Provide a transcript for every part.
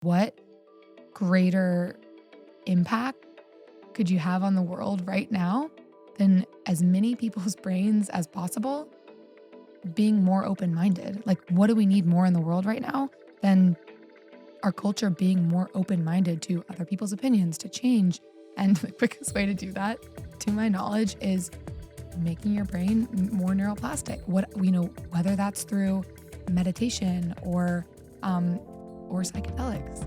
what greater impact could you have on the world right now than as many people's brains as possible being more open-minded? Like, what do we need more in the world right now than our culture being more open-minded to other people's opinions, to change? And the quickest way to do that, to my knowledge, is making your brain more neuroplastic. Whether that's through meditation or psychedelics.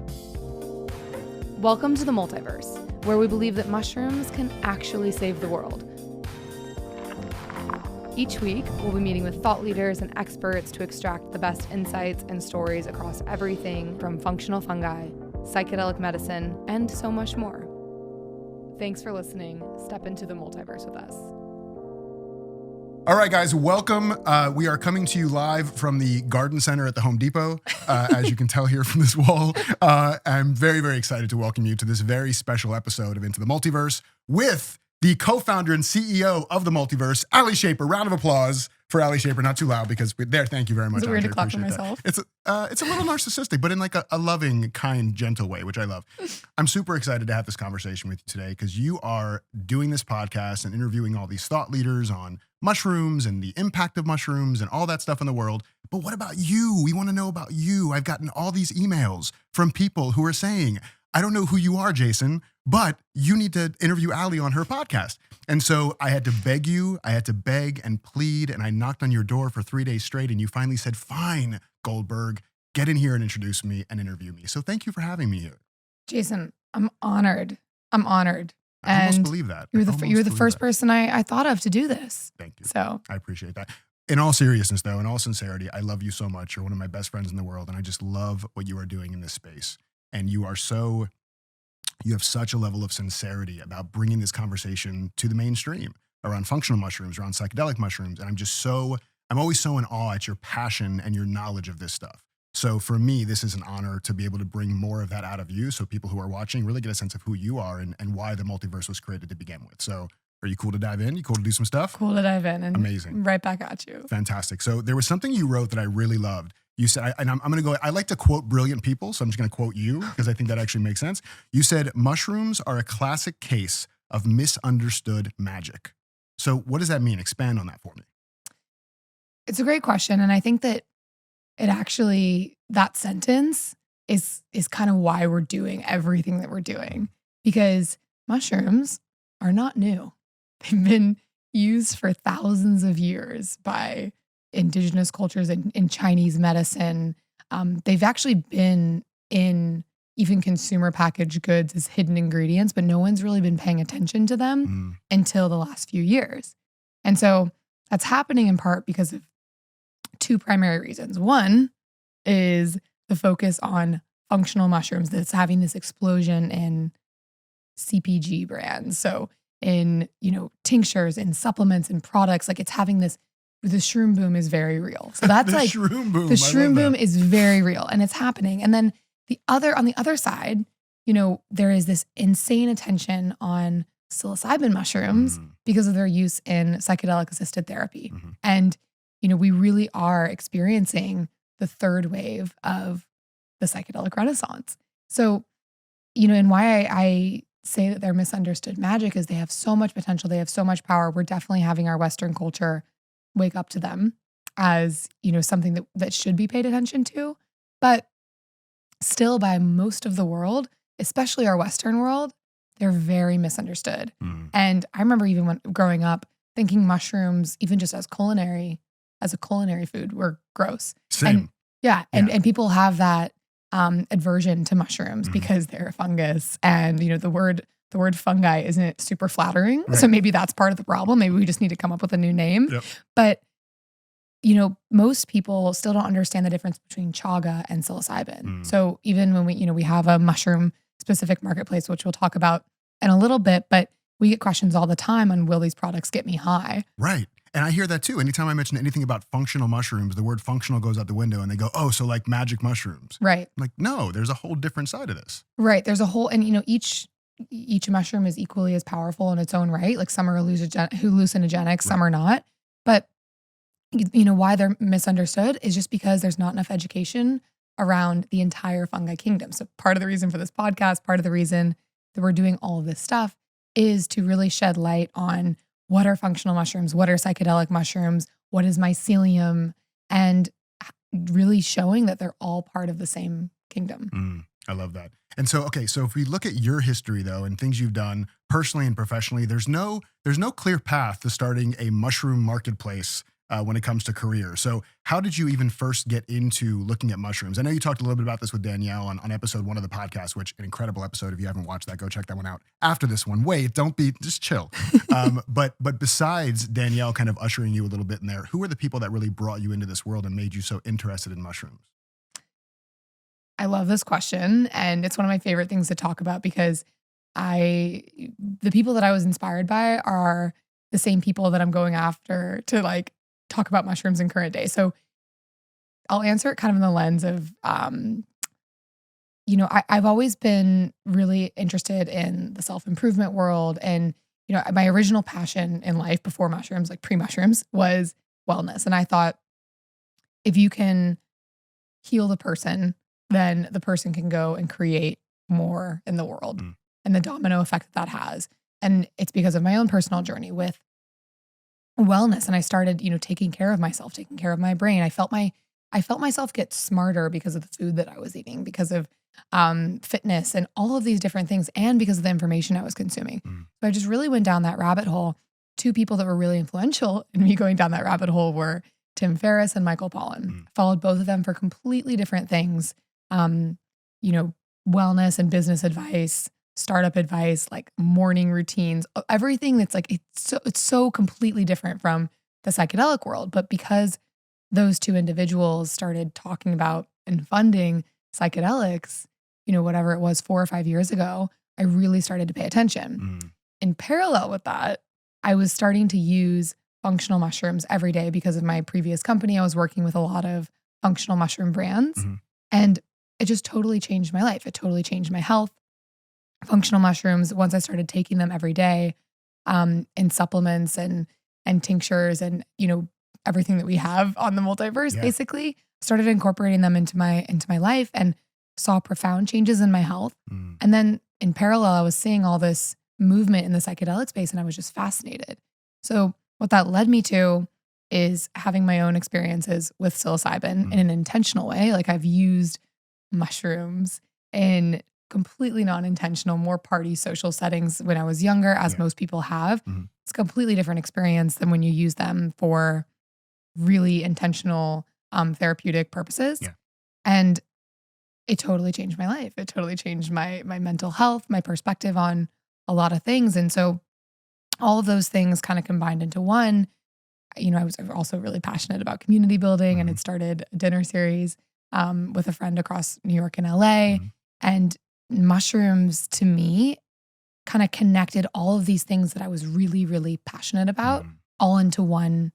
Welcome to the Multiverse, where we believe that mushrooms can actually save the world. Each week, we'll be meeting with thought leaders and experts to extract the best insights and stories across everything from functional fungi, psychedelic medicine, and so much more. Thanks for listening. Step into the multiverse with us. All right, guys, welcome. We are coming to you live from the Garden Center at the Home Depot, as you can tell here from this wall. I'm very, very excited to welcome you to this very special episode of Into the Multiverse with the co-founder and CEO of the Multiverse, Alli Schaper. Round of applause for Alli Schaper. Not too loud because we're there. Thank you very much. Is it weird to clap for myself? It's a little narcissistic, but in like a loving, kind, gentle way, which I love. I'm super excited to have this conversation with you today because you are doing this podcast and interviewing all these thought leaders on mushrooms and the impact of mushrooms and all that stuff in the world. But what about you? We want to know about you. I've gotten all these emails from people who are saying, I don't know who you are, Jason, but you need to interview Alli on her podcast. And so I had to beg you, I had to beg and plead, and I knocked on your door for 3 days straight, and you finally said, fine, Goldberg, get in here and introduce me and interview me. So thank you for having me here. Jason, I'm honored. I almost believe that. You were the first person I thought of to do this. Thank you. So I appreciate that. In all seriousness, though, in all sincerity, I love you so much. You're one of my best friends in the world, and I just love what you are doing in this space. And you have such a level of sincerity about bringing this conversation to the mainstream around functional mushrooms, around psychedelic mushrooms. And I'm always so in awe at your passion and your knowledge of this stuff. So for me, this is an honor to be able to bring more of that out of you so people who are watching really get a sense of who you are and why the multiverse was created to begin with. So are you cool to dive in? You cool to do some stuff? Cool to dive in. And amazing. Right back at you. Fantastic. So there was something you wrote that I really loved. You said, and I'm going to go, I like to quote brilliant people, so I'm just going to quote you because I think that actually makes sense. You said, mushrooms are a classic case of misunderstood magic. So what does that mean? Expand on that for me. It's a great question. And I think that that sentence is kind of why we're doing everything that we're doing, because mushrooms are not new. They've been used for thousands of years by indigenous cultures in Chinese medicine. They've actually been in even consumer packaged goods as hidden ingredients, but no one's really been paying attention to them until the last few years. And so that's happening in part because of two primary reasons. One is the focus on functional mushrooms that's having this explosion in CPG brands. So in, tinctures and supplements and products, like it's having this. The shroom boom is very real. So that's the shroom boom is very real and it's happening. And then on the other side, there is this insane attention on psilocybin mushrooms because of their use in psychedelic assisted therapy. Mm-hmm. And, we really are experiencing the third wave of the psychedelic renaissance. So, and why I say that they're misunderstood magic is they have so much potential. They have so much power. We're definitely having our Western culture wake up to them as, something that should be paid attention to. But still by most of the world, especially our Western world, they're very misunderstood. And I remember even when growing up thinking mushrooms, even just as a culinary food, were gross. Same. And people have that aversion to mushrooms because they're a fungus. And, the word fungi isn't super flattering. Right. So maybe that's part of the problem. Maybe we just need to come up with a new name. Yep. But, most people still don't understand the difference between chaga and psilocybin. So even when we have a mushroom specific marketplace, which we'll talk about in a little bit, but we get questions all the time on, will these products get me high? Right. And I hear that too. Anytime I mention anything about functional mushrooms, the word functional goes out the window and they go, oh, so like magic mushrooms. Right. I'm like, no, there's a whole different side of this. Right. There's a whole, and each mushroom is equally as powerful in its own right. Like some are hallucinogenic, right. Some are not. But why they're misunderstood is just because there's not enough education around the entire fungi kingdom. So part of the reason for this podcast, part of the reason that we're doing all of this stuff is to really shed light on what are functional mushrooms, what are psychedelic mushrooms, what is mycelium, and really showing that they're all part of the same kingdom. I love that. And so, okay, so if we look at your history though, and things you've done personally and professionally, there's no clear path to starting a mushroom marketplace when it comes to career. So how did you even first get into looking at mushrooms? I know you talked a little bit about this with Danielle on episode 1 of the podcast, which an incredible episode. If you haven't watched that, go check that one out after this one. Wait, just chill. But besides Danielle kind of ushering you a little bit in there, who were the people that really brought you into this world and made you so interested in mushrooms? I love this question, and it's one of my favorite things to talk about because the people that I was inspired by are the same people that I'm going after to like talk about mushrooms in current day. So I'll answer it kind of in the lens of, I've always been really interested in the self-improvement world. And, my original passion in life before mushrooms, like pre-mushrooms, was wellness. And I thought if you can heal the person, then the person can go and create more in the world and the domino effect that has. And it's because of my own personal journey with wellness. And I started, taking care of myself, taking care of my brain. I felt myself get smarter because of the food that I was eating, because of fitness and all of these different things, and because of the information I was consuming. So I just really went down that rabbit hole. Two people that were really influential in me going down that rabbit hole were Tim Ferriss and Michael Pollan. Followed both of them for completely different things. Wellness and business advice, startup advice, like morning routines, everything that's like, it's so completely different from the psychedelic world. But because those two individuals started talking about and funding psychedelics, whatever it was 4 or 5 years ago, I really started to pay attention. In parallel with that, I was starting to use functional mushrooms every day because of my previous company. I was working with a lot of functional mushroom brands, and it just totally changed my life. It totally changed my health. Functional mushrooms, once I started taking them every day, in supplements and tinctures and everything that we have on the multiverse, basically started incorporating them into my life and saw profound changes in my health. And then in parallel, I was seeing all this movement in the psychedelic space, and I was just fascinated. So what that led me to is having my own experiences with psilocybin in an intentional way. Like I've used mushrooms in completely non-intentional, more party social settings when I was younger, as most people have. It's a completely different experience than when you use them for really intentional therapeutic purposes. And it totally changed my life. It totally changed my mental health, my perspective on a lot of things. And so all of those things kind of combined into one. I was also really passionate about community building and had started a dinner series with a friend across New York and LA. And mushrooms to me kind of connected all of these things that I was really, really passionate about all into one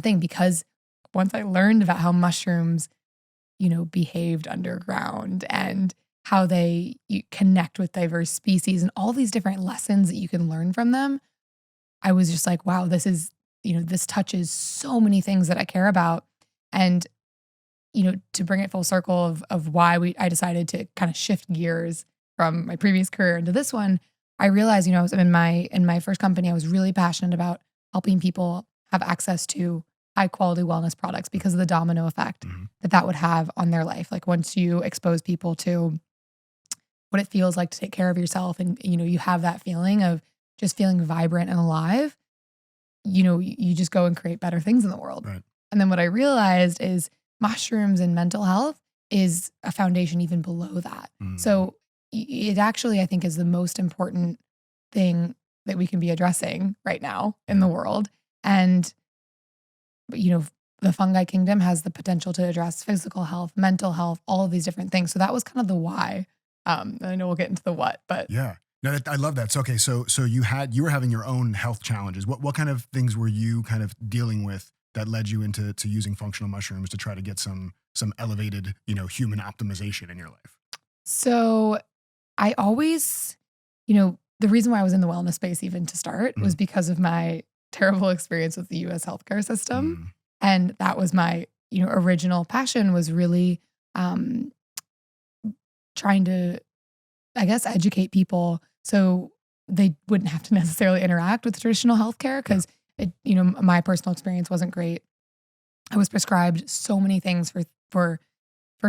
thing. Because once I learned about how mushrooms, behaved underground and how they connect with diverse species and all these different lessons that you can learn from them, I was just like, wow, this is, this touches so many things that I care about. And to bring it full circle of why I decided to kind of shift gears from my previous career into this one, I realized, I was in my first company, I was really passionate about helping people have access to high quality wellness products because of the domino effect that would have on their life. Like once you expose people to what it feels like to take care of yourself and, you have that feeling of just feeling vibrant and alive, you just go and create better things in the world. Right. And then what I realized is mushrooms and mental health is a foundation even below that. So it actually, I think, is the most important thing that we can be addressing right now in the world. And, the fungi kingdom has the potential to address physical health, mental health, all of these different things. So that was kind of the why. I know we'll get into the what, but yeah. No, I love that. So, okay. So you were having your own health challenges. What kind of things were you kind of dealing with that led you into using functional mushrooms to try to get some elevated, human optimization in your life? So I always, the reason why I was in the wellness space even to start was because of my terrible experience with the US healthcare system. And that was my, original passion, was really um, trying to, I guess, educate people so they wouldn't have to necessarily interact with traditional healthcare because my personal experience wasn't great. I was prescribed so many things for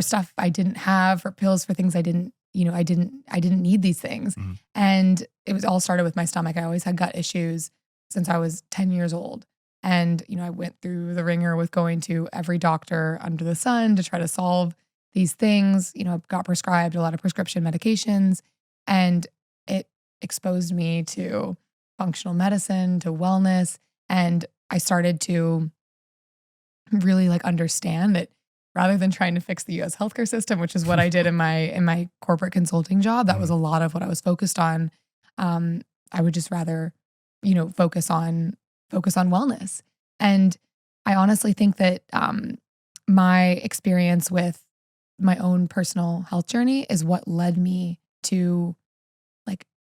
stuff I didn't have, for pills for things I didn't need these things. Mm-hmm. And it was all started with my stomach. I always had gut issues since I was 10 years old. And, I went through the ringer with going to every doctor under the sun to try to solve these things. I got prescribed a lot of prescription medications, and it exposed me to functional medicine, to wellness. And I started to really understand that rather than trying to fix the US healthcare system, which is what I did in my corporate consulting job, that was a lot of what I was focused on. I would just rather, focus on wellness. And I honestly think that my experience with my own personal health journey is what led me to,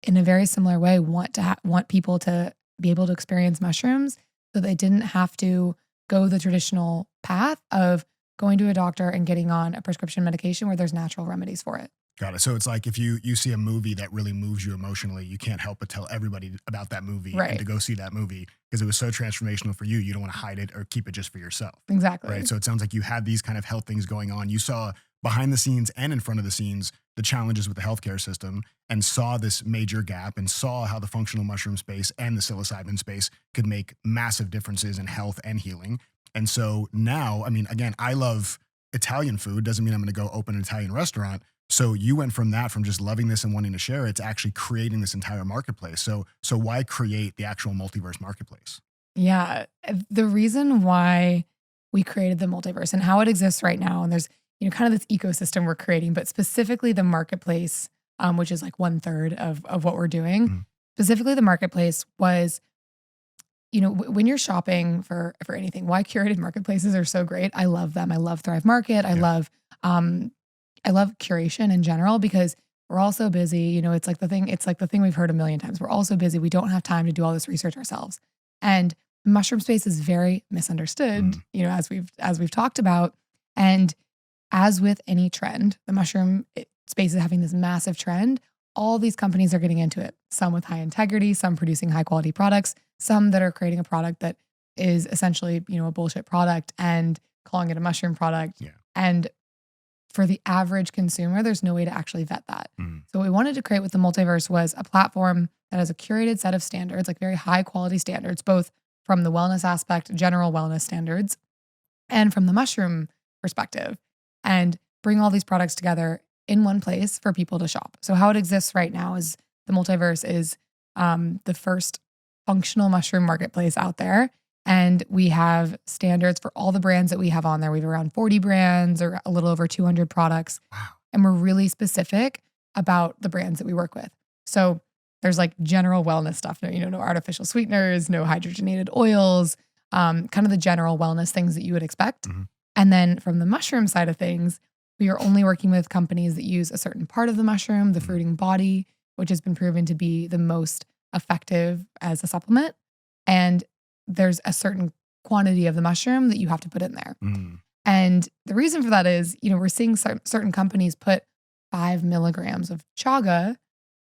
in a very similar way, want people to be able to experience mushrooms so they didn't have to go the traditional path of going to a doctor and getting on a prescription medication where there's natural remedies for it. Got it. So it's like if you see a movie that really moves you emotionally, you can't help but tell everybody about that movie and to go see that movie because it was so transformational for you. You don't want to hide it or keep it just for yourself. Exactly. Right. So it sounds like you had these kind of health things going on. You saw behind the scenes and in front of the scenes the challenges with the healthcare system and saw this major gap and saw how the functional mushroom space and the psilocybin space could make massive differences in health and healing. And so now, I mean, again, I love Italian food. Doesn't mean I'm going to go open an Italian restaurant. So you went from just loving this and wanting to share it to actually creating this entire marketplace. So why create the actual multiverse marketplace? Yeah. The reason why we created the multiverse and how it exists right now, and there's, kind of this ecosystem we're creating, but specifically the marketplace, which is 1/3 of what we're doing. Mm-hmm. Specifically the marketplace was, when you're shopping for anything, why curated marketplaces are so great. I love them. I love Thrive Market. I love curation in general because we're all so busy. It's like the thing we've heard a million times. We're all so busy. We don't have time to do all this research ourselves. And the mushroom space is very misunderstood, as we've talked about. And as with any trend, the mushroom space is having this massive trend. All these companies are getting into it. Some with high integrity, some producing high quality products, some that are creating a product that is essentially, a bullshit product and calling it a mushroom product. Yeah. And for the average consumer, there's no way to actually vet that. So what we wanted to create with the multiverse was a platform that has a curated set of standards, very high quality standards, both from the wellness aspect, general wellness standards, and from the mushroom perspective, and bring all these products together in one place for people to shop. So how it exists right now is the multiverse is the first functional mushroom marketplace out there. And we have standards for all the brands that we have on there. We have around 40 brands or a little over 200 products. Wow. And we're really specific about the brands that we work with. So there's general wellness stuff, no artificial sweeteners, no hydrogenated oils, kind of the general wellness things that you would expect. Mm-hmm. And then from the mushroom side of things, we are only working with companies that use a certain part of the mushroom, the fruiting body, which has been proven to be the most effective as a supplement. And there's a certain quantity of the mushroom that you have to put in there. And the reason for that is, we're seeing certain companies put 5 milligrams of chaga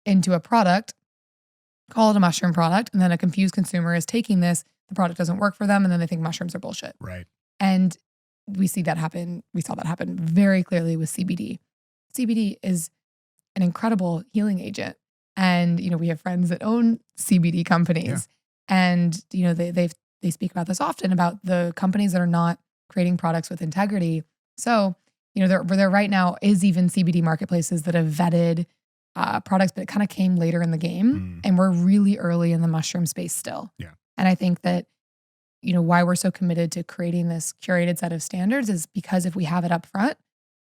into a product, call it a mushroom product, and then a confused consumer is taking this, the product doesn't work for them, and then they think mushrooms are bullshit. Right. And we saw that happen very clearly with CBD. CBD is an incredible healing agent. And, we have friends that own CBD companies. And, they speak about this often about the companies that are not creating products with integrity. So, there right now is even CBD marketplaces that have vetted products, but it kind of came later in the game. And we're really early in the mushroom space still. Yeah. And I think that, why we're so committed to creating this curated set of standards is because if we have it up front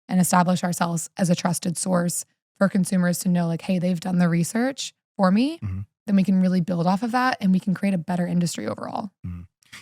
and establish ourselves as a trusted source for consumers to know hey, they've done the research for me, then we can really build off of that and we can create a better industry overall.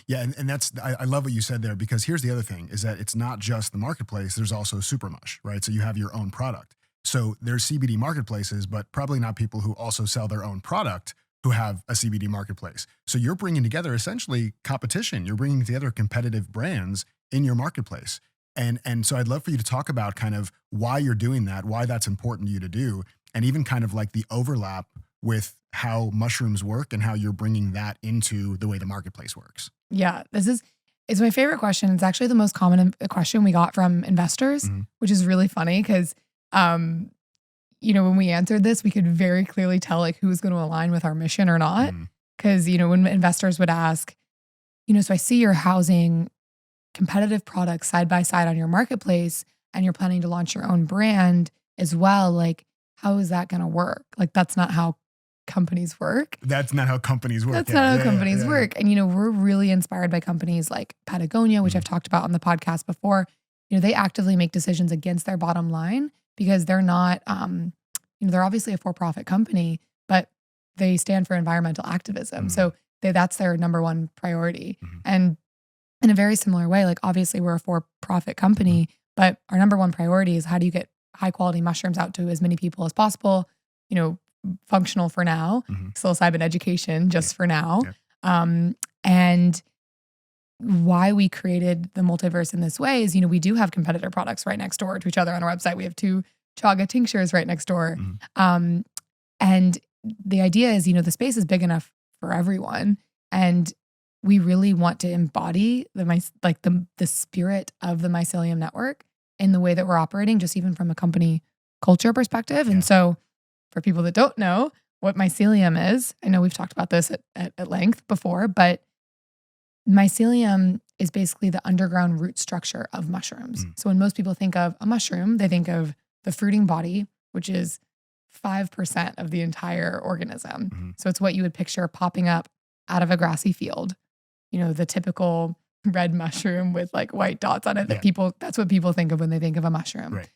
Yeah. And that's, I love what you said there because here's the other thing is that it's not just the marketplace, there's also Supermush, right? So you have your own product. So there's CBD marketplaces, but probably not people who also sell their own product who have a CBD marketplace. So you're bringing together essentially competition. You're bringing together competitive brands in your marketplace. And so I'd love for you to talk about kind of why you're doing that, why that's important to you to do, and even kind of like the overlap with how mushrooms work and how you're bringing that into the way the marketplace works. Yeah, it's my favorite question. It's actually the most common question we got from investors, which is really funny because, when we answered this, we could very clearly tell like who was going to align with our mission or not. Because, when investors would ask, so I see you're housing competitive products side by side on your marketplace and you're planning to launch your own brand as well. Like, how is that going to work? Like, that's not how companies work. That's not how companies work. That's not how companies work. And, we're really inspired by companies like Patagonia, which I've talked about on the podcast before. They actively make decisions against their bottom line because they're not, they're obviously a for-profit company, but they stand for environmental activism. So that's their number one priority. And in a very similar way, like obviously we're a for-profit company, but our number one priority is how do you get high quality mushrooms out to as many people as possible, functional for now, psilocybin education just for now. And why we created the multiverse in this way is, we do have competitor products right next door to each other on our website. We have 2 chaga tinctures right next door. And the idea is, the space is big enough for everyone. And we really want to embody the spirit of the mycelium network in the way that we're operating, just even from a company culture perspective. And so for people that don't know what mycelium is, I know we've talked about this at length before, but mycelium is basically the underground root structure of mushrooms. So when most people think of a mushroom, they think of the fruiting body, which is 5% of the entire organism. So it's what you would picture popping up out of a grassy field. The typical red mushroom with like white dots on it that's what people think of when they think of a mushroom. Right.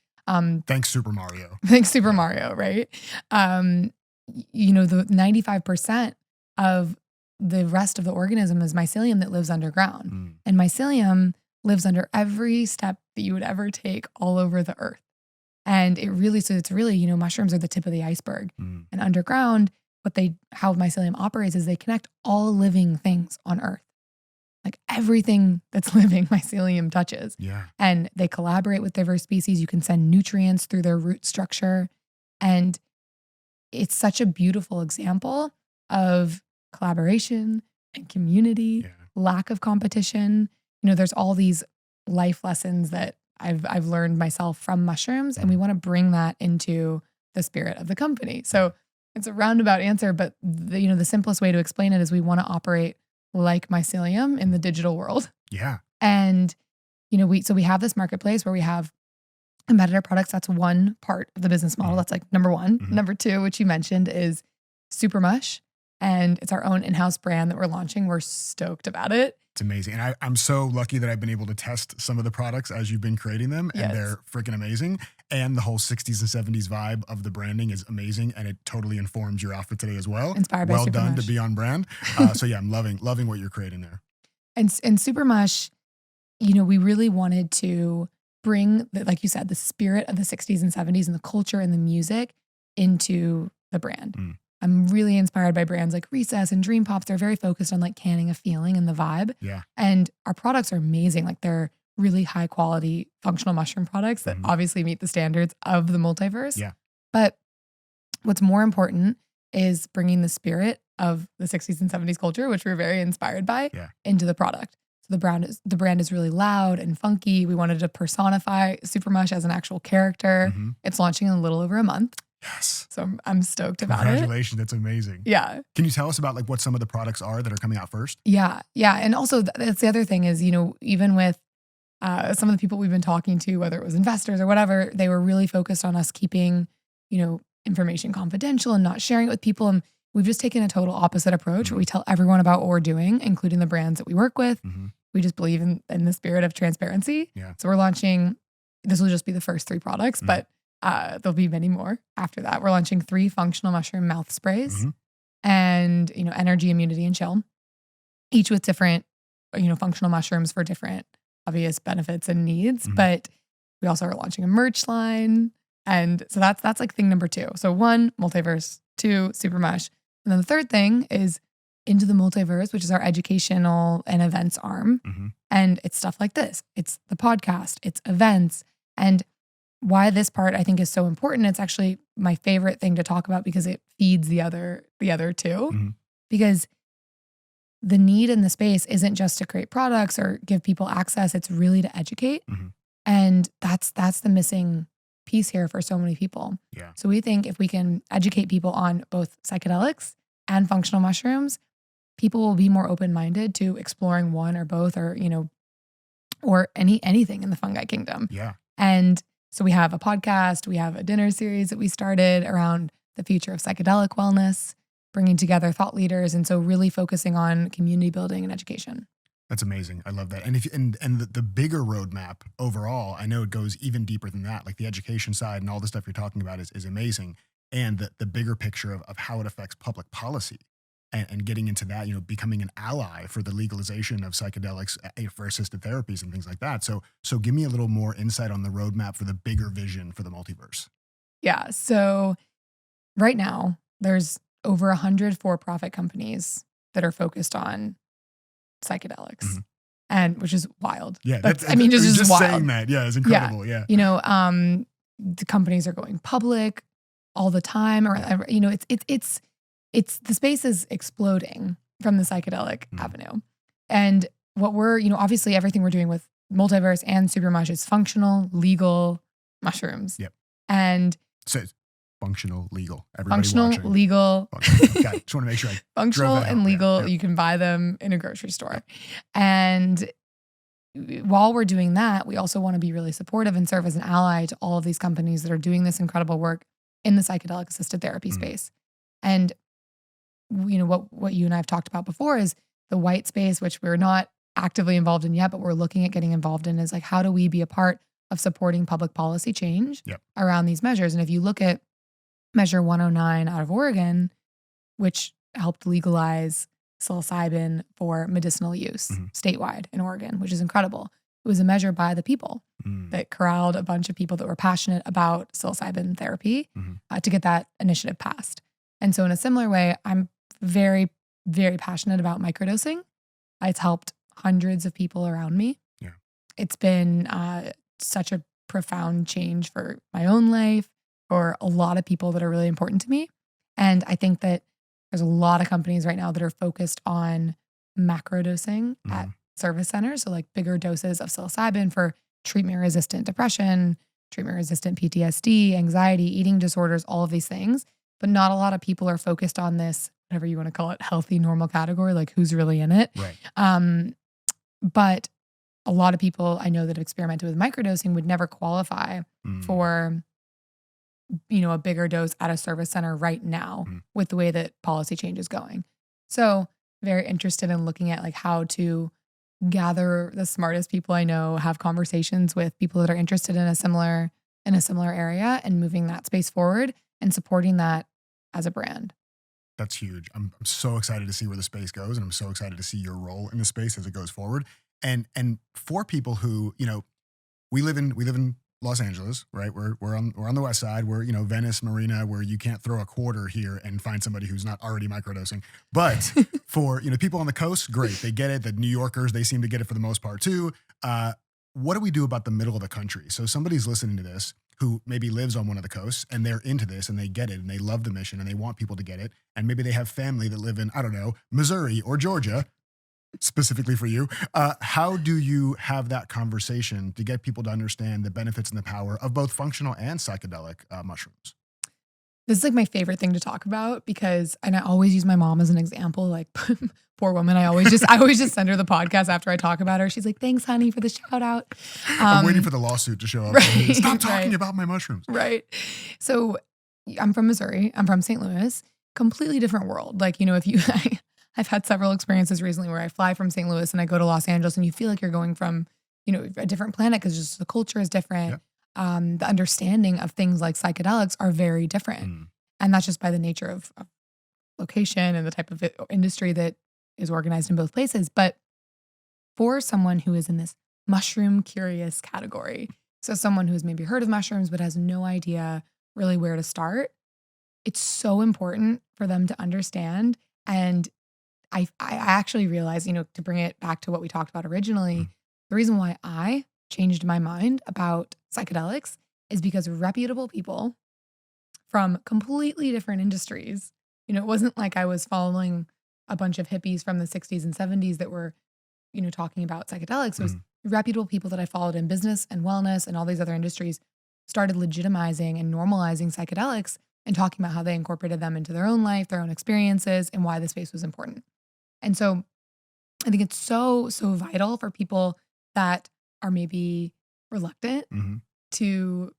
Thanks, Super Mario. Thanks, Super Mario, right? The 95% of the rest of the organism is mycelium that lives underground. And mycelium lives under every step that you would ever take all over the earth. And it's really, mushrooms are the tip of the iceberg. And underground, how mycelium operates is they connect all living things on earth. Like everything that's living, mycelium touches. And they collaborate with diverse species. You can send nutrients through their root structure. And it's such a beautiful example of collaboration and community, lack of competition. There's all these life lessons that I've learned myself from mushrooms, and we want to bring that into the spirit of the company. So it's a roundabout answer, but the simplest way to explain it is we want to operate like mycelium in the digital world. And we have this marketplace where we have competitor products. That's one part of the business model. That's like number one. Number two, which you mentioned, is Super Mush. And it's our own in-house brand that we're launching. We're stoked about it. It's amazing. And I'm so lucky that I've been able to test some of the products as you've been creating them. And they're freaking amazing. And the whole 60s and 70s vibe of the branding is amazing. And it totally informs your outfit today as well. Inspired by well Super done Mush. To be on brand. So yeah, I'm loving what you're creating there. And Super Mush, we really wanted to bring, like you said, the spirit of the 60s and 70s and the culture and the music into the brand. I'm really inspired by brands like Recess and Dream Pops. They're very focused on like canning a feeling and the vibe. And our products are amazing. Like they're really high quality functional mushroom products that obviously meet the standards of the multiverse. But what's more important is bringing the spirit of the 60s and 70s culture, which we're very inspired by, into the product. So the brand is really loud and funky. We wanted to personify Super Mush as an actual character. It's launching in a little over a month. Yes. So I'm stoked about it. Congratulations. That's amazing. Yeah. Can you tell us about like what some of the products are that are coming out first? Yeah. And also that's the other thing is, even with some of the people we've been talking to, whether it was investors or whatever, they were really focused on us keeping, information confidential and not sharing it with people. And we've just taken a total opposite approach where we tell everyone about what we're doing, including the brands that we work with. We just believe in the spirit of transparency. So we're launching, this will just be the first 3 products, but there'll be many more after that. We're launching 3 functional mushroom mouth sprays and, energy, immunity, and chill, each with different, functional mushrooms for different obvious benefits and needs. But we also are launching a merch line. And so that's like thing number 2. So 1, multiverse, 2, Super Mush. And then the third thing is Into the Multiverse, which is our educational and events arm. Mm-hmm. And it's stuff like this. It's the podcast, it's events. And why this part I think is so important, it's actually my favorite thing to talk about because it feeds the other two. Mm-hmm. Because the need in the space isn't just to create products or give people access, it's really to educate. Mm-hmm. And that's the missing piece here for so many people. Yeah. So we think if we can educate people on both psychedelics and functional mushrooms, people will be more open-minded to exploring one or both or, or anything in the fungi kingdom. Yeah. And so we have a podcast, we have a dinner series that we started around the future of psychedelic wellness, bringing together thought leaders. And so really focusing on community building and education. That's amazing. I love that. And the bigger roadmap overall, I know it goes even deeper than that. Like the education side and all the stuff you're talking about is amazing. And the bigger picture of how it affects public policy and getting into that, becoming an ally for the legalization of psychedelics for assisted therapies and things like that. So give me a little more insight on the roadmap for the bigger vision for the multiverse. Yeah. So right now there's over 100 for-profit companies that are focused on psychedelics, Mm-hmm. and which is wild. Yeah, that's just wild. Saying that, yeah, it's incredible. Yeah. The companies are going public all the time, or it's the space is exploding from the psychedelic avenue, and what we're obviously everything we're doing with Multiverse and Supermush is functional, legal mushrooms. Yep. And so it's functional, legal. Everybody functional, watching. legal. Functional. Okay. Just want to make sure I functional drove that and home. legal. Yeah. You can buy them in a grocery store. And while we're doing that, we also want to be really supportive and serve as an ally to all of these companies that are doing this incredible work in the psychedelic assisted therapy space. And what you and I have talked about before is the white space, which we're not actively involved in yet, but we're looking at getting involved in, is like, how do we be a part of supporting public policy change around these measures? And if you look at Measure 109 out of Oregon, which helped legalize psilocybin for medicinal use statewide in Oregon, which is incredible. It was a measure by the people that corralled a bunch of people that were passionate about psilocybin therapy to get that initiative passed. And so in a similar way, I'm very, very passionate about microdosing. It's helped hundreds of people around me. Yeah. It's been such a profound change for my own life, for a lot of people that are really important to me. And I think that there's a lot of companies right now that are focused on macrodosing at service centers. So like bigger doses of psilocybin for treatment-resistant depression, treatment-resistant PTSD, anxiety, eating disorders, all of these things. But not a lot of people are focused on this, whatever you want to call it, healthy, normal category, like who's really in it. Right. But a lot of people I know that have experimented with microdosing would never qualify for a bigger dose at a service center right now with the way that policy change is going. So very interested in looking at like how to gather the smartest people I know, have conversations with people that are interested in a similar area and moving that space forward and supporting that as a brand. That's huge. I'm so excited to see where the space goes, and I'm so excited to see your role in the space as it goes forward. And for people who, we live in Los Angeles, right? We're on the west side. We're, Venice Marina, where you can't throw a quarter here and find somebody who's not already microdosing. But for, people on the coast, great. They get it. The New Yorkers, they seem to get it for the most part too. What do we do about the middle of the country? So somebody's listening to this who maybe lives on one of the coasts and they're into this and they get it and they love the mission and they want people to get it. And maybe they have family that live in, I don't know, Missouri or Georgia, specifically for you. How do you have that conversation to get people to understand the benefits and the power of both functional and psychedelic mushrooms? This is like my favorite thing to talk about and I always use my mom as an example, like poor woman. I always just send her the podcast after I talk about her. She's like, thanks honey for the shout out. I'm waiting for the lawsuit to show up. Right, Stop talking about my mushrooms. Right. So I'm from Missouri. I'm from St. Louis, completely different world. Like, I've had several experiences recently where I fly from St. Louis and I go to Los Angeles and you feel like you're going from, a different planet because just the culture is different. Yep. The understanding of things like psychedelics are very different. And that's just by the nature of location and the type of industry that is organized in both places. But for someone who is in this mushroom curious category, so someone who's maybe heard of mushrooms but has no idea really where to start, it's so important for them to understand and I actually realized, to bring it back to what we talked about originally, the reason why I changed my mind about psychedelics is because reputable people from completely different industries, it wasn't like I was following a bunch of hippies from the 60s and 70s that were, talking about psychedelics. It was reputable people that I followed in business and wellness and all these other industries started legitimizing and normalizing psychedelics and talking about how they incorporated them into their own life, their own experiences, and why the space was important. And so I think it's so, so vital for people that are maybe reluctant to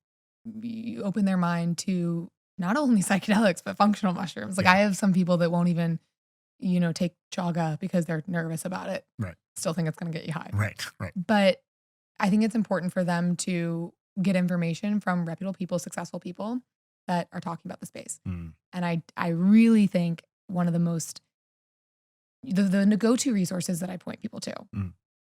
open their mind to not only psychedelics, but functional mushrooms. Like I have some people that won't even, take chaga because they're nervous about it. Right. Still think it's going to get you high. Right. But I think it's important for them to get information from reputable people, successful people that are talking about the space. And I really think one of the most, the go-to resources that I point people to,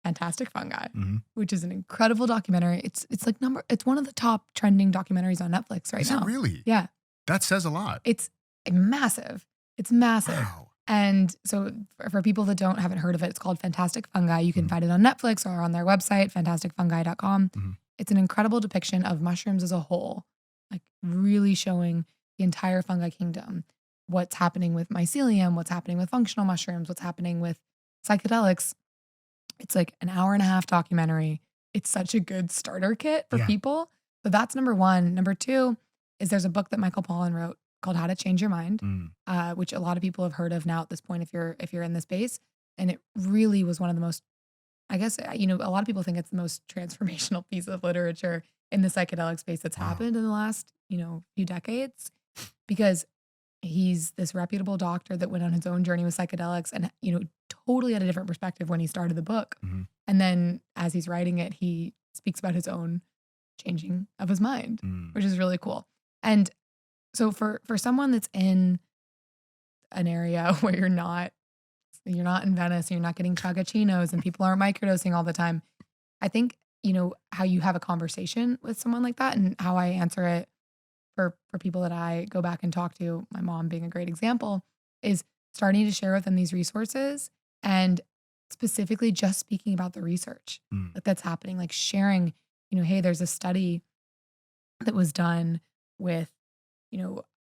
Fantastic Fungi, which is an incredible documentary. It's one of the top trending documentaries on Netflix right now. Is it really? Yeah. That says a lot. It's massive. It's massive. Wow. And so for people that haven't heard of it, it's called Fantastic Fungi. You can find it on Netflix or on their website, fantasticfungi.com. It's an incredible depiction of mushrooms as a whole, like really showing the entire fungi kingdom, what's happening with mycelium, what's happening with functional mushrooms, what's happening with psychedelics. It's like an 1.5-hour documentary. It's such a good starter kit for people. So that's number one. Number two is there's a book that Michael Pollan wrote called How to Change Your Mind, which a lot of people have heard of now at this point if you're in the space. And it really was one of the most, I guess, a lot of people think it's the most transformational piece of literature in the psychedelic space that's happened in the last, few decades, because he's this reputable doctor that went on his own journey with psychedelics and, totally had a different perspective when he started the book. And then as he's writing it, he speaks about his own changing of his mind, which is really cool. And so for someone that's in an area where you're not in Venice and you're not getting chagachinos and people aren't microdosing all the time, I think, how you have a conversation with someone like that and how I answer it for people that I go back and talk to, my mom being a great example, is starting to share with them these resources and specifically just speaking about the research that's happening, like sharing, hey, there's a study that was done with,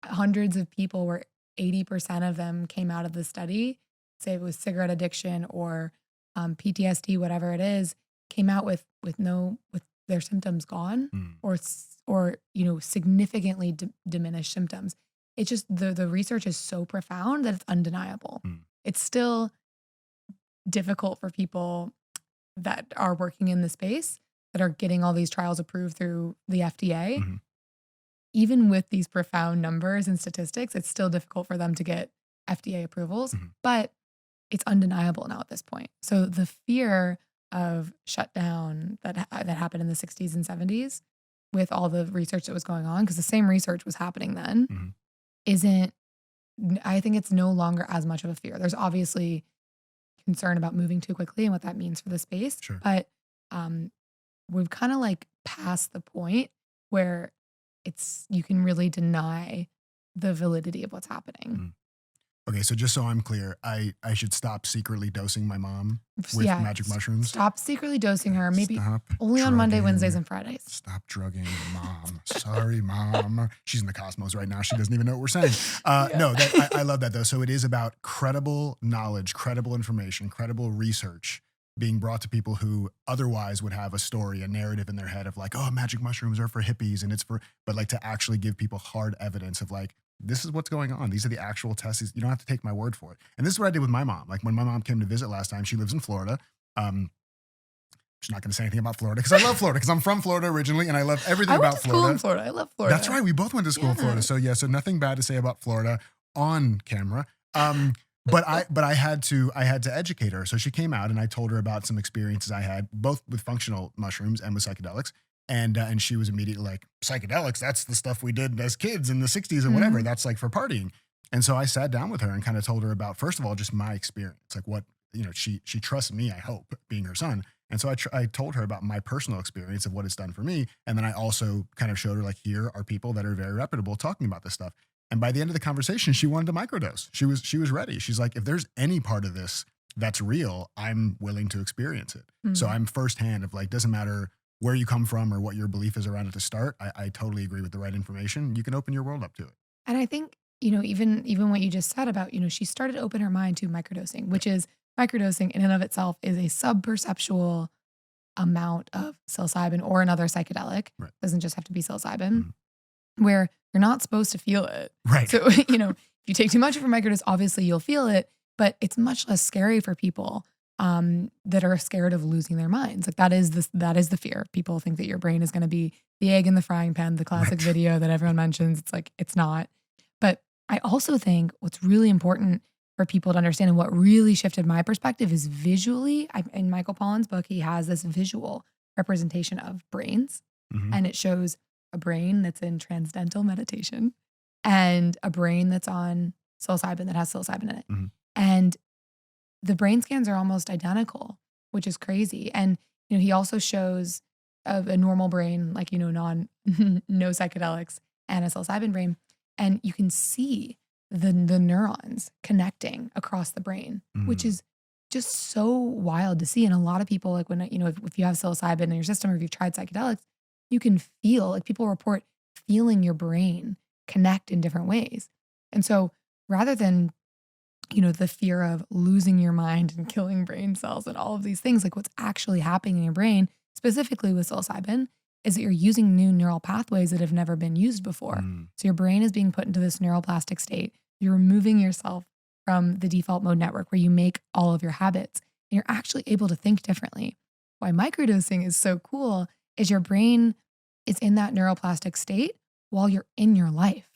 hundreds of people where 80% of them came out of the study, say it was cigarette addiction or PTSD, whatever it is, came out with their symptoms gone or significantly diminished symptoms. It's just the research is so profound that it's undeniable. It's still difficult for people that are working in the space that are getting all these trials approved through the FDA. Even with these profound numbers and statistics, it's still difficult for them to get FDA approvals, but it's undeniable now at this point. So the fear of shutdown that happened in the 60s and 70s with all the research that was going on, because the same research was happening then, I think it's no longer as much of a fear. There's obviously concern about moving too quickly and what that means for the space, but we've kind of like passed the point where you can really deny the validity of what's happening. Okay, so just so I'm clear, I should stop secretly dosing my mom with magic mushrooms? Stop secretly dosing her, maybe only on Monday, Wednesdays, and Fridays. Stop drugging mom. Sorry, mom. She's in the cosmos right now. She doesn't even know what we're saying. No, I love that though. So it is about credible knowledge, credible information, credible research being brought to people who otherwise would have a story, a narrative in their head of like, oh, magic mushrooms are for hippies and but like to actually give people hard evidence of like, this is what's going on. These are the actual tests. You don't have to take my word for it. And this is what I did with my mom. Like when my mom came to visit last time, she lives in Florida. She's not going to say anything about Florida because I love Florida because I'm from Florida originally and I love everything about Florida. I went to school in Florida. I love Florida. That's right. We both went to school in Florida. So so nothing bad to say about Florida on camera. But I had to educate her. So she came out and I told her about some experiences I had both with functional mushrooms and with psychedelics. And she was immediately like, psychedelics, that's the stuff we did as kids in the 60s and whatever. That's like for partying. And so I sat down with her and kind of told her about, first of all, just my experience, like what, she trusts me, I hope, being her son. And so I told her about my personal experience of what it's done for me. And then I also kind of showed her like, here are people that are very reputable talking about this stuff. And by the end of the conversation, she wanted to microdose. She was ready. She's like, if there's any part of this that's real, I'm willing to experience it. So I'm firsthand of like, doesn't matter where you come from or what your belief is around it to start. I totally agree with the right information. You can open your world up to it. And I think, even what you just said about, she started to open her mind to microdosing, which is microdosing in and of itself is a sub-perceptual amount of psilocybin or another psychedelic. Right. Doesn't just have to be psilocybin, where you're not supposed to feel it. Right. So, if you take too much of a microdose, obviously you'll feel it, but it's much less scary for people that are scared of losing their minds. Like that is the fear. People think that your brain is going to be the egg in the frying pan, the classic video that everyone mentions. It's like, it's not. But I also think what's really important for people to understand and what really shifted my perspective is visually. In Michael Pollan's book, he has this visual representation of brains, and it shows a brain that's in transcendental meditation and a brain that's on psilocybin that has psilocybin in it. And the brain scans are almost identical, which is crazy. And, he also shows a normal brain, like, no psychedelics, and a psilocybin brain. And you can see the neurons connecting across the brain, which is just so wild to see. And a lot of people, like when, if you have psilocybin in your system or if you've tried psychedelics, you can feel, like people report feeling your brain connect in different ways. And so rather than, the fear of losing your mind and killing brain cells and all of these things, like what's actually happening in your brain, specifically with psilocybin, is that you're using new neural pathways that have never been used before. So your brain is being put into this neuroplastic state. You're removing yourself from the default mode network where you make all of your habits, and you're actually able to think differently. Why microdosing is so cool is your brain is in that neuroplastic state while you're in your life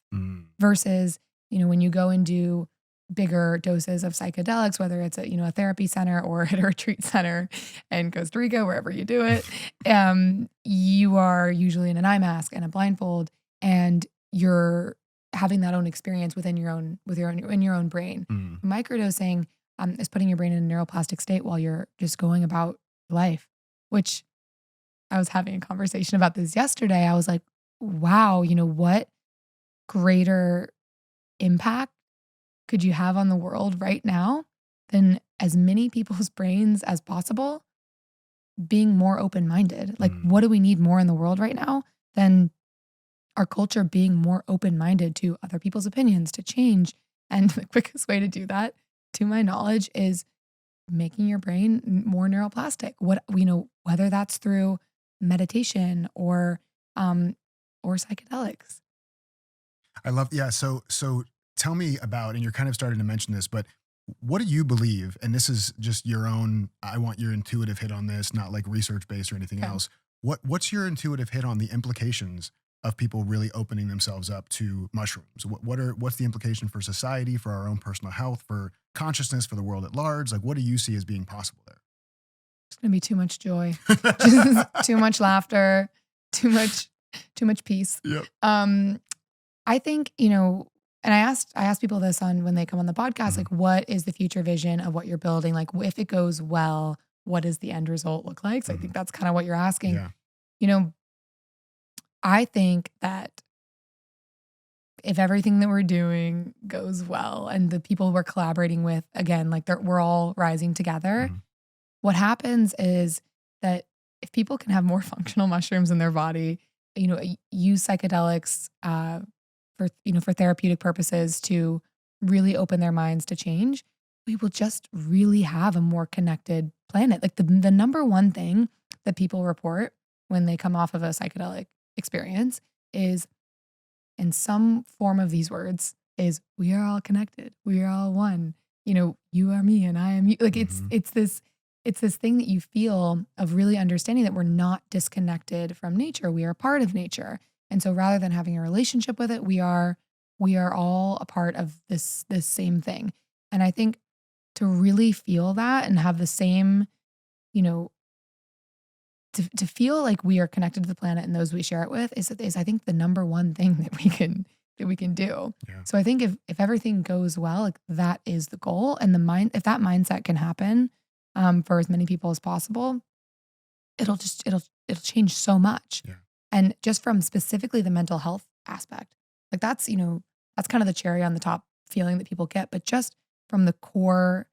versus, when you go and do bigger doses of psychedelics, whether it's at, a therapy center or at a retreat center in Costa Rica, wherever you do it, you are usually in an eye mask and a blindfold, and you're having that own experience in your own brain. Microdosing is putting your brain in a neuroplastic state while you're just going about life, which I was having a conversation about this yesterday. I was like, wow, what greater impact could you have on the world right now than as many people's brains as possible being more open-minded? Like, what do we need more in the world right now than our culture being more open-minded to other people's opinions, to change? And the quickest way to do that, to my knowledge, is making your brain more neuroplastic. Whether that's through meditation or psychedelics. I love, So tell me about, and you're kind of starting to mention this, but what do you believe? And this is just your own, I want your intuitive hit on this, not like research-based or anything else. What's your intuitive hit on the implications of people really opening themselves up to mushrooms? What's the implication for society, for our own personal health, for consciousness, for the world at large? Like, what do you see as being possible there? It's going to be too much joy, just too much laughter, too much peace. Yep. I think, and I asked people this when they come on the podcast, like, what is the future vision of what you're building? Like, if it goes well, what does the end result look like? So I think that's kind of what you're asking. Yeah. I think that if everything that we're doing goes well and the people we're collaborating with, again, like we're all rising together, what happens is that if people can have more functional mushrooms in their body, use psychedelics for therapeutic purposes to really open their minds to change, we will just really have a more connected planet. Like the number one thing that people report when they come off of a psychedelic experience is, in some form of these words, is we are all connected. We are all one. You are me and I am you. Like it's this thing that you feel of really understanding that we're not disconnected from nature. We are part of nature. And so rather than having a relationship with it, we are all a part of this same thing. And I think to really feel that and have the same, to feel like we are connected to the planet and those we share it with is I think the number one thing that we can do. Yeah. So I think if everything goes well, like that is the goal. And if that mindset can happen for as many people as possible, it'll change so much. Yeah. And just from specifically the mental health aspect, like that's that's kind of the cherry on the top feeling that people get. But just from the core,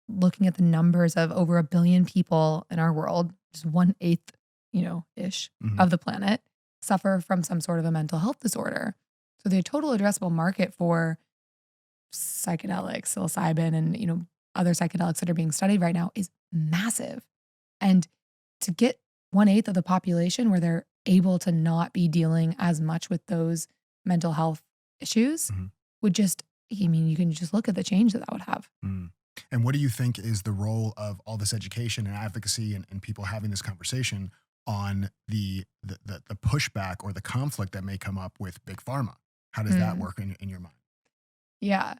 looking at the numbers of over 1 billion people in our world, just 1/8, ish of the planet suffer from some sort of a mental health disorder. So the total addressable market for psychedelics, psilocybin, and other psychedelics that are being studied right now is massive. And to get 1/8 of the population where they're able to not be dealing as much with those mental health issues would just, you can just look at the change that would have. And what do you think is the role of all this education and advocacy and people having this conversation on the pushback or the conflict that may come up with big pharma? How does that work in your mind? Yeah.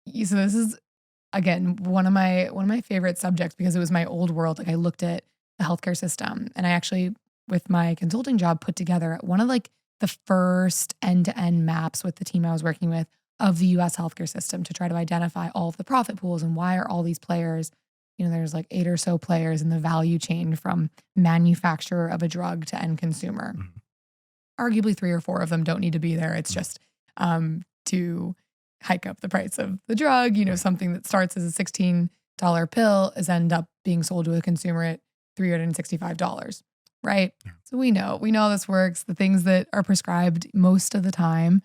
So this is, again, one of my favorite subjects because it was my old world. Like I looked at the healthcare system, and I actually, with my consulting job, put together one of the first end-to-end maps with the team I was working with of the US healthcare system to try to identify all of the profit pools and why are all these players, there's 8 or so players in the value chain from manufacturer of a drug to end consumer. Arguably 3 or 4 of them don't need to be there. It's just to hike up the price of the drug. Something that starts as a $16 pill is end up being sold to a consumer at $365, right? Yeah. So we know this works. The things that are prescribed most of the time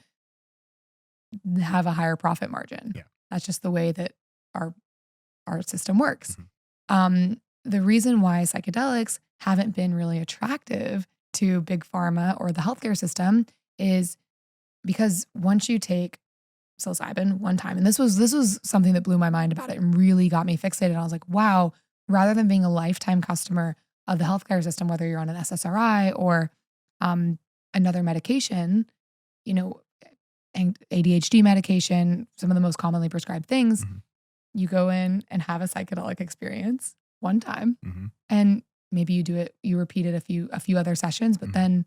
have a higher profit margin. Yeah. That's just the way that our system works. The reason why psychedelics haven't been really attractive to big pharma or the healthcare system is because once you take psilocybin one time, and this was something that blew my mind about it and really got me fixated. I was like, wow, rather than being a lifetime customer of the healthcare system, whether you're on an SSRI or another medication, and ADHD medication, some of the most commonly prescribed things, you go in and have a psychedelic experience one time, and maybe you repeat it a few other sessions, but then,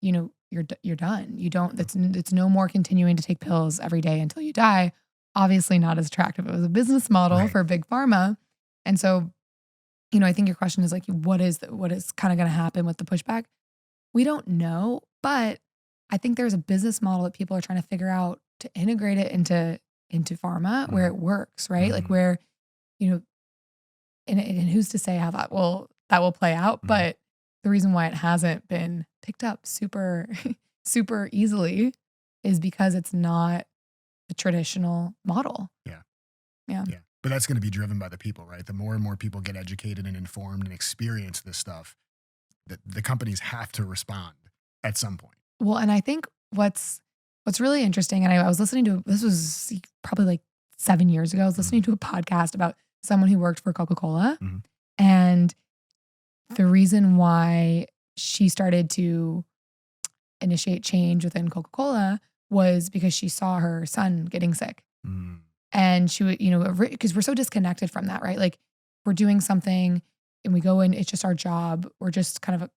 you're done. You don't, it's no more continuing to take pills every day until you die. Obviously not as attractive as a business model for big pharma. And so, I think your question is what is kind of going to happen with the pushback? We don't know, but I think there's a business model that people are trying to figure out to integrate it into pharma where it works, right? Like where, and who's to say how that will play out? But the reason why it hasn't been picked up super, super easily is because it's not the traditional model. Yeah. But that's going to be driven by the people, right? The more and more people get educated and informed and experience this stuff, the companies have to respond at some point. Well, and I think what's really interesting, and I was listening to, this was probably 7 years ago, I was listening to a podcast about someone who worked for Coca-Cola. And the reason why she started to initiate change within Coca-Cola was because she saw her son getting sick. And she would, because we're so disconnected from that, right? Like we're doing something and we go in, it's just our job. We're just kind of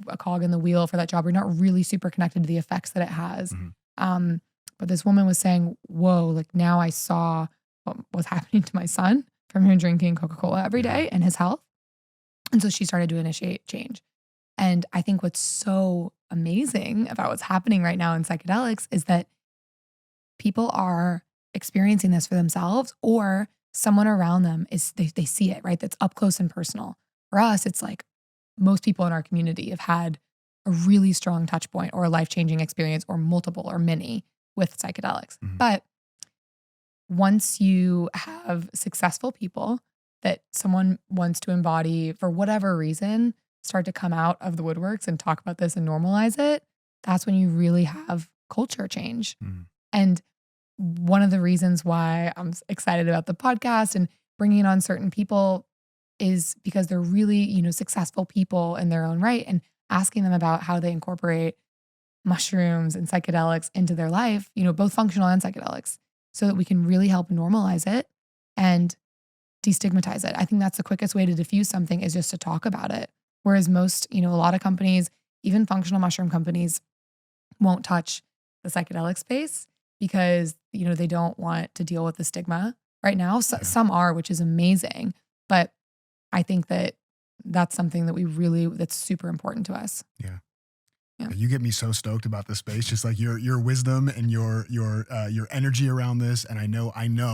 a cog in the wheel for that job. We're not really super connected to the effects that it has. But this woman was saying, whoa, like now I saw what was happening to my son from him drinking Coca-Cola every day and his health. And so she started to initiate change. And I think what's so amazing about what's happening right now in psychedelics is that people are experiencing this for themselves, or someone around them they see it, right? That's up close and personal. For us, it's like most people in our community have had a really strong touch point or a life-changing experience or multiple or many with psychedelics. But once you have successful people that someone wants to embody for whatever reason, start to come out of the woodworks and talk about this and normalize it, that's when you really have culture change. And one of the reasons why I'm excited about the podcast and bringing on certain people is because they're really, successful people in their own right, and asking them about how they incorporate mushrooms and psychedelics into their life, both functional and psychedelics, so that we can really help normalize it and destigmatize it. I think that's the quickest way to diffuse something, is just to talk about it. Whereas most, a lot of companies, even functional mushroom companies, won't touch the psychedelic space because, they don't want to deal with the stigma right now. So, some are, which is amazing. But I think that that's something that that's super important to us. Yeah. Yeah. You get me so stoked about this space, just like your wisdom and your energy around this. And I know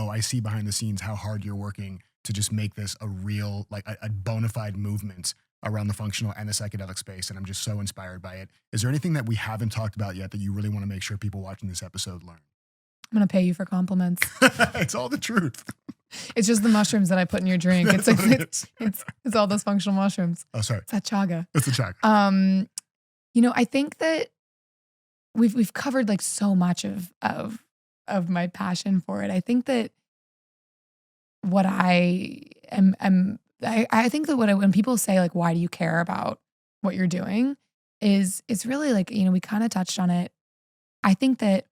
I see behind the scenes how hard you're working to just make this a real, like a bona fide movement around the functional and the psychedelic space. And I'm just so inspired by it. Is there anything that we haven't talked about yet that you really want to make sure people watching this episode learn? I'm going to pay you for compliments. It's all the truth. It's just the mushrooms that I put in your drink. It's like, it's all those functional mushrooms. Oh, sorry. It's that chaga. It's a chaga. I think that we've covered like so much of my passion for it. I think that what I am, I think that when people say like, why do you care about what you're doing is, it's really like, we kind of touched on it. I think that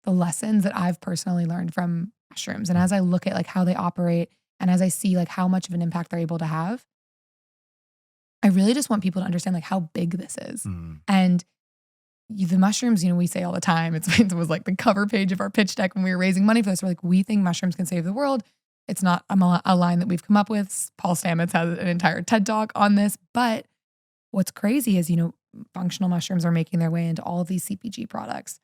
the lessons that I've personally learned from mushrooms, and as I look at like how they operate and as I see like how much of an impact they're able to have, I really just want people to understand like how big this is. And the mushrooms, we say all the time, it was like the cover page of our pitch deck when we were raising money for this. We're like, we think mushrooms can save the world. It's not a line that we've come up with. Paul Stamets has an entire TED Talk on this. But what's crazy is, functional mushrooms are making their way into all of these CPG products.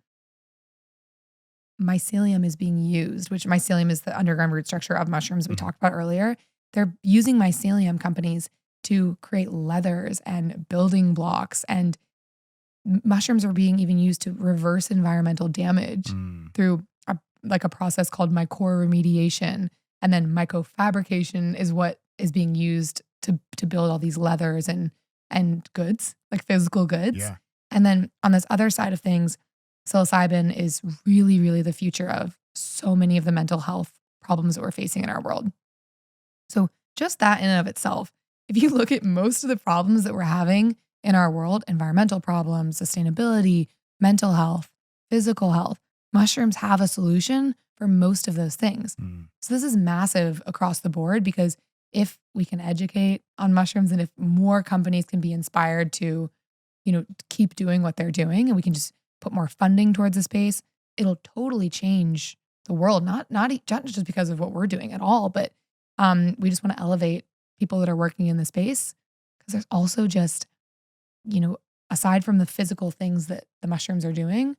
Mycelium is being used, which mycelium is the underground root structure of mushrooms we talked about earlier. They're using mycelium, companies, to create leathers and building blocks. And mushrooms are being even used to reverse environmental damage through a process called mycoremediation. And then mycofabrication is what is being used to build all these leathers and goods, like physical goods. Yeah. And then on this other side of things, psilocybin is really, really the future of so many of the mental health problems that we're facing in our world. So just that in and of itself, if you look at most of the problems that we're having in our world, environmental problems, sustainability, mental health, physical health, mushrooms have a solution for most of those things. So this is massive across the board, because if we can educate on mushrooms and if more companies can be inspired to, keep doing what they're doing, and we can just put more funding towards the space, it'll totally change the world. Not just because of what we're doing at all, but we just want to elevate people that are working in the space, because there's also just, aside from the physical things that the mushrooms are doing,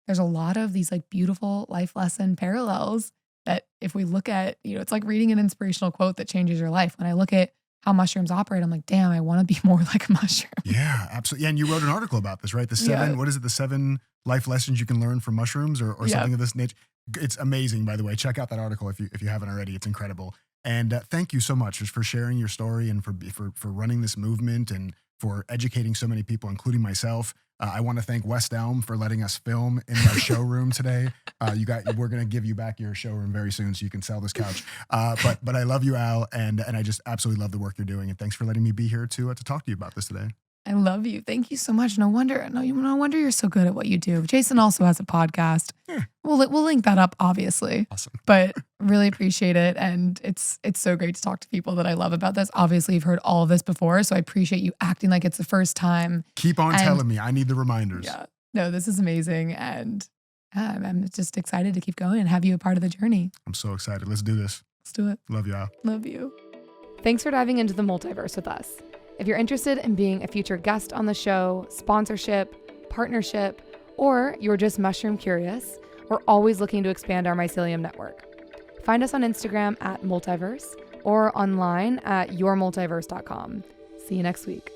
there's a lot of these like beautiful life lesson parallels that if we look at, it's like reading an inspirational quote that changes your life. When I look at how mushrooms operate, I'm like, damn, I want to be more like a mushroom. Yeah, absolutely. Yeah, and you wrote an article about this, right? What is it? The 7 life lessons you can learn from mushrooms or something of this nature. It's amazing, by the way. Check out that article if you haven't already. It's incredible. And thank you so much for sharing your story and for running this movement and for educating so many people, including myself. I want to thank West Elm for letting us film in our showroom today. We're going to give you back your showroom very soon so you can sell this couch. But I love you, Al, and I just absolutely love the work you're doing. And thanks for letting me be here to talk to you about this today. I love you. Thank you so much. No wonder you're so good at what you do. Jason also has a podcast. Yeah. We'll link that up, obviously. Awesome. But really appreciate it. And it's so great to talk to people that I love about this. Obviously, you've heard all of this before, so I appreciate you acting like it's the first time. Keep on telling me. I need the reminders. Yeah. No, this is amazing. And I'm just excited to keep going and have you a part of the journey. I'm so excited. Let's do this. Let's do it. Love you, Al. Love you. Thanks for diving into the multiverse with us. If you're interested in being a future guest on the show, sponsorship, partnership, or you're just mushroom curious, we're always looking to expand our mycelium network. Find us on Instagram @multiverse or online at yourmultiverse.com. See you next week.